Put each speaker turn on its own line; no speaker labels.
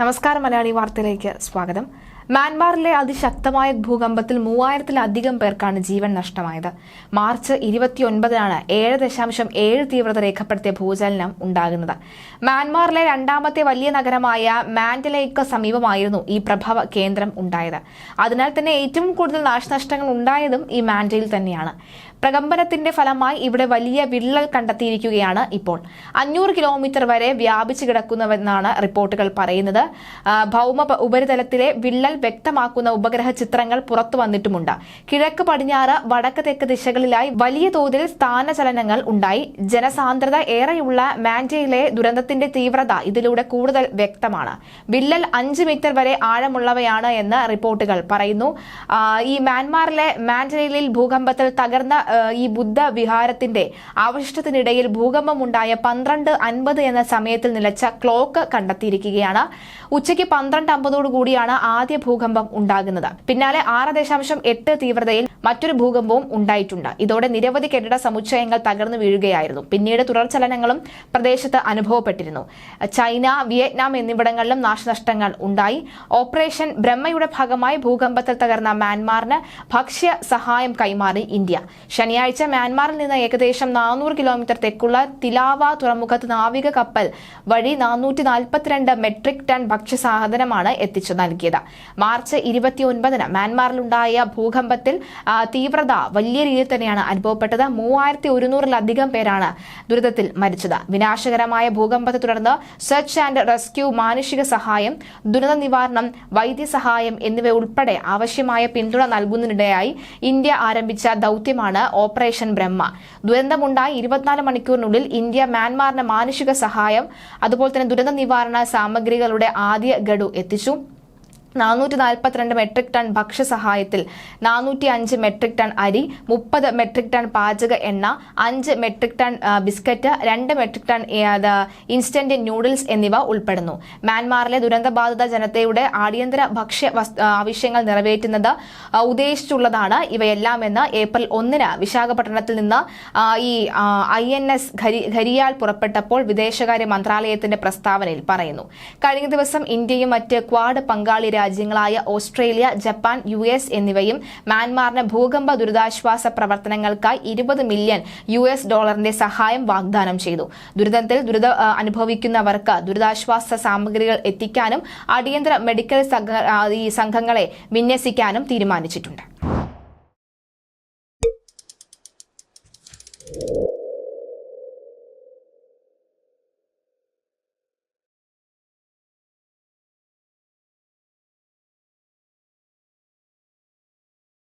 നമസ്കാരം മലയാളി വാർത്തയിലേക്ക് സ്വാഗതം. മ്യാൻമാറിലെ അതിശക്തമായ ഭൂകമ്പത്തിൽ 3000-ലധികം പേർക്കാണ് ജീവൻ നഷ്ടമായത്. മാർച്ച് 29-നാണ് 7.7 തീവ്രത രേഖപ്പെടുത്തിയ ഭൂചലനം ഉണ്ടാകുന്നത്. മ്യാൻമാറിലെ രണ്ടാമത്തെ വലിയ നഗരമായ മാൻഡലയ്ക്ക് സമീപമായിരുന്നു ഈ പ്രഭവ കേന്ദ്രം ഉണ്ടായത്. അതിനാൽ തന്നെ ഏറ്റവും കൂടുതൽ നാശനഷ്ടങ്ങൾ ഉണ്ടായതും ഈ മാൻഡലയിൽ തന്നെയാണ്. പ്രകമ്പനത്തിന്റെ ഫലമായി ഇവിടെ വലിയ വിള്ളൽ കണ്ടെത്തിയിരിക്കുകയാണ്. ഇപ്പോൾ 500 കിലോമീറ്റർ വരെ വ്യാപിച്ചു കിടക്കുന്നുവെന്നാണ് റിപ്പോർട്ടുകൾ പറയുന്നത്. ഭൗമ ഉപരിതലത്തിലെ വിള്ളൽ വ്യക്തമാക്കുന്ന ഉപഗ്രഹ ചിത്രങ്ങൾ പുറത്തു വന്നിട്ടുമുണ്ട്. കിഴക്ക് പടിഞ്ഞാറ് വടക്ക് തെക്ക് ദിശകളിലായി വലിയ തോതിൽ സ്ഥാനചലനങ്ങൾ ഉണ്ടായി. ജനസാന്ദ്രത ഏറെയുള്ള മാൻഡലയിലെ ദുരന്തത്തിന്റെ തീവ്രത ഇതിലൂടെ കൂടുതൽ വ്യക്തമാണ്. വിള്ളൽ 5 മീറ്റർ വരെ ആഴമുള്ളവയാണ് എന്ന് റിപ്പോർട്ടുകൾ പറയുന്നു. ഈ മ്യാൻമാറിലെ മാൻഡലയിൽ ഭൂകമ്പത്തിൽ തകർന്ന ഈ ബുദ്ധ വിഹാരത്തിന്റെ അവശിഷ്ടത്തിനിടയിൽ ഭൂകമ്പമുണ്ടായ 12:50 എന്ന സമയത്തിൽ നിലച്ച ക്ലോക്ക് കണ്ടെത്തിയിരിക്കുകയാണ്. ഉച്ചയ്ക്ക് 12:50 കൂടിയാണ് ആദ്യ ഭൂകമ്പം ഉണ്ടാകുന്നത്. പിന്നാലെ 6.8 തീവ്രതയിൽ മറ്റൊരു ഭൂകമ്പവും ഉണ്ടായിട്ടുണ്ട്. ഇതോടെ നിരവധി കെട്ടിട സമുച്ചയങ്ങൾ തകർന്നു വീഴുകയായിരുന്നു. പിന്നീട് തുടർചലനങ്ങളും പ്രദേശത്ത് അനുഭവപ്പെട്ടിരുന്നു. ചൈന, വിയറ്റ്നാം എന്നിവിടങ്ങളിലും നാശനഷ്ടങ്ങൾ ഉണ്ടായി. ഓപ്പറേഷൻ ബ്രഹ്മയുടെ ഭാഗമായി ഭൂകമ്പത്തിൽ തകർന്ന മ്യാൻമാറിന് ഭക്ഷ്യ സഹായം കൈമാറി ഇന്ത്യ. ശനിയാഴ്ച മ്യാൻമാറിൽ നിന്ന് ഏകദേശം 400 കിലോമീറ്റർ തെക്കുള്ള തിലാവ തുറമുഖത്ത് നാവിക കപ്പൽ വഴി 442 മെട്രിക് ടൺ ഭക്ഷ്യസാധനമാണ് എത്തിച്ചു നൽകിയത്. മാർച്ച് 29-ന് മ്യാൻമാറിലുണ്ടായ ഭൂകമ്പത്തിൽ തീവ്രത വലിയ രീതിയിൽ തന്നെയാണ് അനുഭവപ്പെട്ടത്. 3100-ലധികം പേരാണ് ദുരിതത്തിൽ മരിച്ചത്. വിനാശകരമായ ഭൂകമ്പത്തെ തുടർന്ന് സെർച്ച് ആൻഡ് റെസ്ക്യൂ, മാനുഷിക സഹായം, ദുരന്ത നിവാരണം, വൈദ്യസഹായം എന്നിവ ഉൾപ്പെടെ ആവശ്യമായ പിന്തുണ നൽകുന്നതിനിടെയായി ഇന്ത്യ ആരംഭിച്ച ദൌത്യമാണ് ഓപ്പറേഷൻ ബ്രഹ്മ. ദുരന്തമുണ്ടായി 24 മണിക്കൂറിനുള്ളിൽ ഇന്ത്യ മ്യാൻമാറിന് മാനുഷിക സഹായം, അതുപോലെ തന്നെ ദുരന്ത നിവാരണ സാമഗ്രികളുടെ ആദ്യ ഗഡു എത്തിച്ചു. 442 മെട്രിക് ടൺ ഭക്ഷ്യസഹായത്തിൽ 405 മെട്രിക് ടൺ അരി, 30 മെട്രിക് ടൺ പാചക എണ്ണ, 5 metric tonne biscuit, 2 metric tonne instant noodles എന്നിവ ഉൾപ്പെടുന്നു. മ്യാൻമാറിലെ ദുരന്തബാധിത ജനതയുടെ അടിയന്തര ഭക്ഷ്യ ആവശ്യങ്ങൾ നിറവേറ്റുന്നത് ഉദ്ദേശിച്ചുള്ളതാണ് ഇവയെല്ലാം എന്ന് ഏപ്രിൽ 1-ന് വിശാഖപട്ടണത്തിൽ നിന്ന് ഈ INS ഘരിയാൽ പുറപ്പെട്ടപ്പോൾ വിദേശകാര്യ മന്ത്രാലയത്തിന്റെ പ്രസ്താവനയിൽ പറയുന്നു. കഴിഞ്ഞ ദിവസം ഇന്ത്യയും മറ്റ് ക്വാഡ് പങ്കാളി രാജ്യങ്ങളായ ഓസ്ട്രേലിയ, ജപ്പാൻ, US എന്നിവയും മ്യാൻമാറിന് ഭൂകമ്പ ദുരിതാശ്വാസ പ്രവർത്തനങ്ങൾക്കായി $20 മില്യൺ സഹായം വാഗ്ദാനം ചെയ്തു. ദുരിതത്തിൽ അനുഭവിക്കുന്നവർക്ക് ദുരിതാശ്വാസ സാമഗ്രികൾ എത്തിക്കാനും അടിയന്തര മെഡിക്കൽ സംഘങ്ങളെ വിന്യസിക്കാനും തീരുമാനിച്ചിട്ടുണ്ട്.